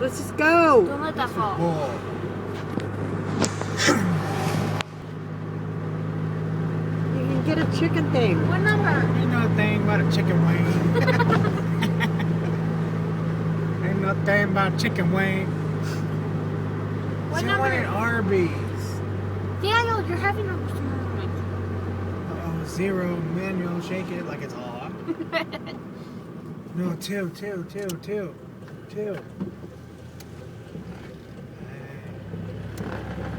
Let's just go. Don't let that fall. Whoa. You can get a chicken thing. What number? Ain't no thing about a chicken wing. Ain't no thing about chicken wing. What See, I number? wanted Arby's. Daniel, you're having a... Oh, 0 manual. Shake it like it's off. No, two.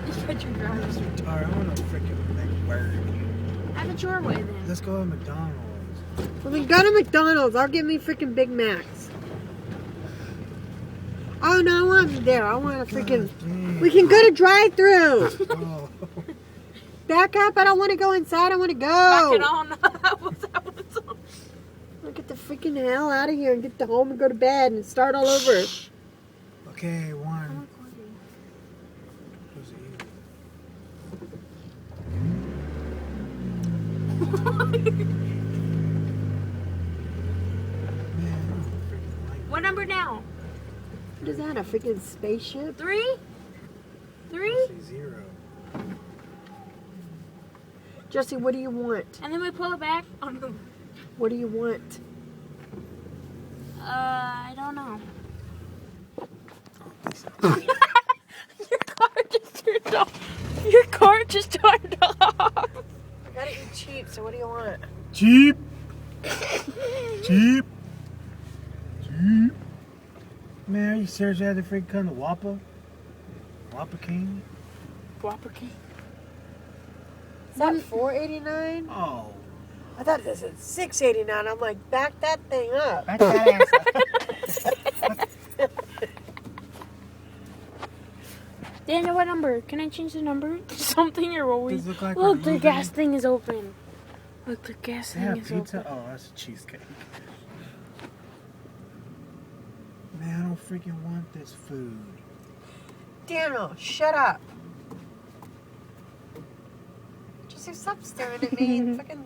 You put your I'm drivers. just retarded. I want to freaking make burger. Have it your way then. Let's go to McDonald's. Well, then go to McDonald's. I'll get me freaking Big Macs. Oh, no, I want them there. I want a freaking... Dang. We can go to drive-thru. Oh. Back up. I don't want to go inside. I want to go. Back it on. That was on. I'll get the freaking hell out of here and get to home and go to bed and start all over. Okay, one. Who's What number now? What is that, a freaking spaceship? 3? 3? 0. Jesse, what do you want? And then we pull it back. Oh, no. What do you want? I don't know. Your car just turned off. I gotta eat cheap, so what do you want? Cheap. Man, are you serious? You had to freaking come to Whopper? Whopper King? Whopper King. Is that $4.89? Oh. I thought this was $6.89. I'm like, back that thing up. Back that ass up. Daniel, what number? Can I change the number to something or what we... Does it look like Look, we're the moving? gas thing is open. Look, the gas Yeah, thing is pizza? open. Oh, that's a cheesecake. Man, I don't freaking want this food. Daniel, shut up. Just stop staring at me and fucking